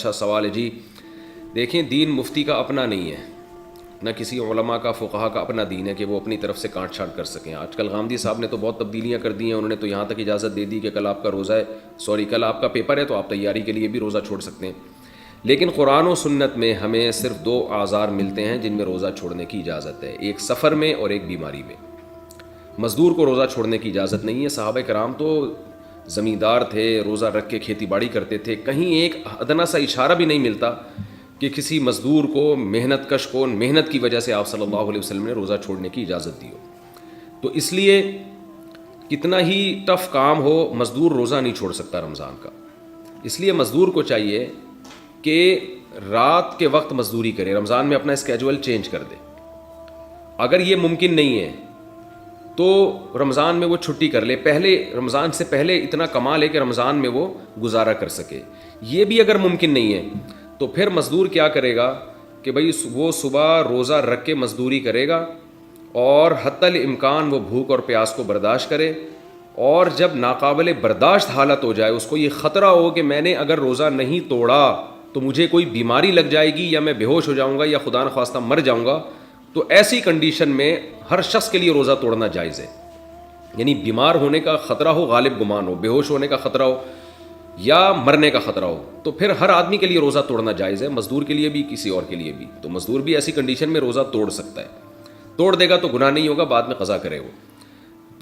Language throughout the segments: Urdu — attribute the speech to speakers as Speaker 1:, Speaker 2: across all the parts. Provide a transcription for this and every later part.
Speaker 1: اچھا سوال ہے جی. دیکھیں دین مفتی کا اپنا نہیں ہے, نہ کسی علماء کا فقہا کا اپنا دین ہے کہ وہ اپنی طرف سے کاٹ چھانٹ کر سکیں. آج کل غامدی صاحب نے تو بہت تبدیلیاں کر دی ہیں, انہوں نے تو یہاں تک اجازت دے دی کہ کل آپ کا روزہ ہے, کل آپ کا پیپر ہے تو آپ تیاری کے لیے بھی روزہ چھوڑ سکتے ہیں. لیکن قرآن و سنت میں ہمیں صرف 2 اعذار ملتے ہیں جن میں روزہ چھوڑنے کی اجازت ہے, ایک سفر میں اور ایک بیماری میں. مزدور کو روزہ چھوڑنے کی اجازت نہیں ہے. صحابہ کرام تو زمیندار تھے, روزہ رکھ کے کھیتی باڑی کرتے تھے, کہیں ایک ادنا سا اشارہ بھی نہیں ملتا کہ کسی مزدور کو, محنت کش کو, محنت کی وجہ سے آپ صلی اللہ علیہ وسلم نے روزہ چھوڑنے کی اجازت دی ہو. تو اس لیے کتنا ہی ٹف کام ہو, مزدور روزہ نہیں چھوڑ سکتا رمضان کا. اس لیے مزدور کو چاہیے کہ رات کے وقت مزدوری کرے, رمضان میں اپنا اسکیجول چینج کر دے. اگر یہ ممکن نہیں ہے تو رمضان میں وہ چھٹی کر لے, پہلے رمضان سے پہلے اتنا کما لے کہ رمضان میں وہ گزارا کر سکے. یہ بھی اگر ممکن نہیں ہے تو پھر مزدور کیا کرے گا کہ بھئی وہ صبح روزہ رکھ کے مزدوری کرے گا اور حتی الامکان وہ بھوک اور پیاس کو برداشت کرے, اور جب ناقابل برداشت حالت ہو جائے, اس کو یہ خطرہ ہو کہ میں نے اگر روزہ نہیں توڑا تو مجھے کوئی بیماری لگ جائے گی یا میں بے ہوش ہو جاؤں گا یا خدا نخواستہ مر جاؤں گا, تو ایسی کنڈیشن میں ہر شخص کے لیے روزہ توڑنا جائز ہے. یعنی بیمار ہونے کا خطرہ ہو, غالب گمان ہو, بے ہوش ہونے کا خطرہ ہو یا مرنے کا خطرہ ہو, تو پھر ہر آدمی کے لیے روزہ توڑنا جائز ہے, مزدور کے لیے بھی کسی اور کے لیے بھی. تو مزدور بھی ایسی کنڈیشن میں روزہ توڑ سکتا ہے, توڑ دے گا تو گناہ نہیں ہوگا, بعد میں قضا کرے وہ,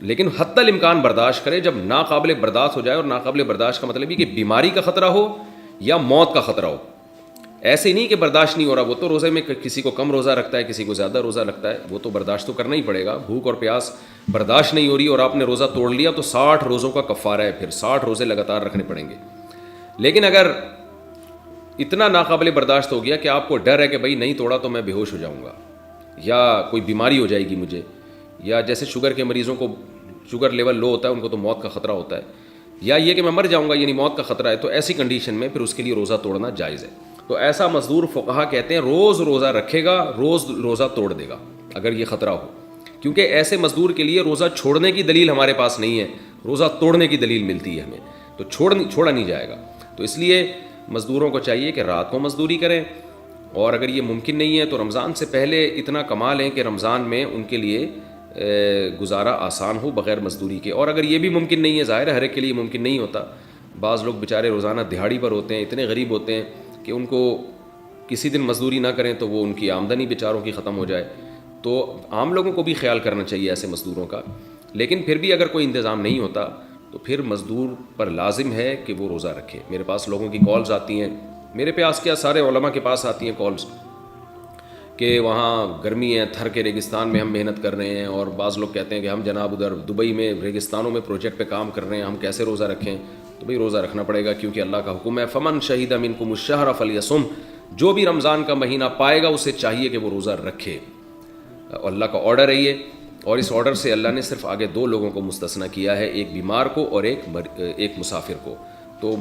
Speaker 1: لیکن حتی الامکان برداشت کرے. جب ناقابل برداشت ہو جائے, اور ناقابل برداشت کا مطلب یہ کہ بیماری کا خطرہ ہو یا موت کا خطرہ ہو, ایسے نہیں کہ برداشت نہیں ہو رہا, وہ تو روزے میں کسی کو کم روزہ رکھتا ہے, کسی کو زیادہ روزہ رکھتا ہے, وہ تو برداشت تو کرنا ہی پڑے گا. بھوک اور پیاس برداشت نہیں ہو رہی اور آپ نے روزہ توڑ لیا تو 60 روزوں کا کفارہ ہے, پھر 60 روزے لگاتار رکھنے پڑیں گے. لیکن اگر اتنا ناقابل برداشت ہو گیا کہ آپ کو ڈر ہے کہ بھائی نہیں توڑا تو میں بے ہوش ہو جاؤں گا یا کوئی بیماری ہو جائے گی مجھے, یا جیسے شوگر کے مریضوں کو شوگر لیول لو ہوتا ہے, ان کو تو موت کا خطرہ ہوتا ہے, یا یہ کہ میں مر جاؤں گا یعنی موت کا خطرہ ہے, تو ایسی کنڈیشن میں پھر اس کے لیے روزہ توڑنا جائز ہے. تو ایسا مزدور فقہا کہتے ہیں روز روزہ رکھے گا, روز روزہ توڑ دے گا اگر یہ خطرہ ہو, کیونکہ ایسے مزدور کے لیے روزہ چھوڑنے کی دلیل ہمارے پاس نہیں ہے, روزہ توڑنے کی دلیل ملتی ہے ہمیں, تو چھوڑا نہیں جائے گا. تو اس لیے مزدوروں کو چاہیے کہ رات کو مزدوری کریں, اور اگر یہ ممکن نہیں ہے تو رمضان سے پہلے اتنا کما لیں کہ رمضان میں ان کے لیے گزارا آسان ہو بغیر مزدوری کے. اور اگر یہ بھی ممکن نہیں ہے, ظاہر ہے ہر ایک کے لیے ممکن نہیں ہوتا, بعض لوگ بیچارے روزانہ دہاڑی پر ہوتے ہیں, اتنے غریب ہوتے ہیں کہ ان کو کسی دن مزدوری نہ کریں تو وہ ان کی آمدنی بیچاروں کی ختم ہو جائے. تو عام لوگوں کو بھی خیال کرنا چاہیے ایسے مزدوروں کا. لیکن پھر بھی اگر کوئی انتظام نہیں ہوتا تو پھر مزدور پر لازم ہے کہ وہ روزہ رکھے. میرے پاس لوگوں کی کالز آتی ہیں, میرے پاس کیا سارے علماء کے پاس آتی ہیں کالز کہ وہاں گرمی ہے, تھر کے ریگستان میں ہم محنت کر رہے ہیں, اور بعض لوگ کہتے ہیں کہ ہم جناب ادھر دبئی میں ریگستانوں میں پروجیکٹ پہ کام کر رہے ہیں, ہم کیسے روزہ رکھیں. تو بھئی روزہ رکھنا پڑے گا کیونکہ اللہ کا حکم ہے, فمن شہید منکم الشہر فلیصم, جو بھی رمضان کا مہینہ پائے گا اسے چاہیے کہ وہ روزہ رکھے. اللہ کا آرڈر ہے یہ, اور اس آرڈر سے اللہ نے صرف آگے 2 لوگوں کو مستثنی کیا ہے, ایک بیمار کو اور ایک مسافر کو. تو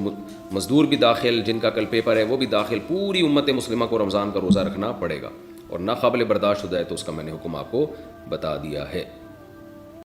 Speaker 1: مزدور بھی داخل, جن کا کل پیپر ہے وہ بھی داخل, پوری امت مسلمہ کو رمضان کا روزہ رکھنا پڑے گا, اور ناقابل برداشت ہو جائے تو اس کا میں نے حکم آپ کو بتا دیا ہے.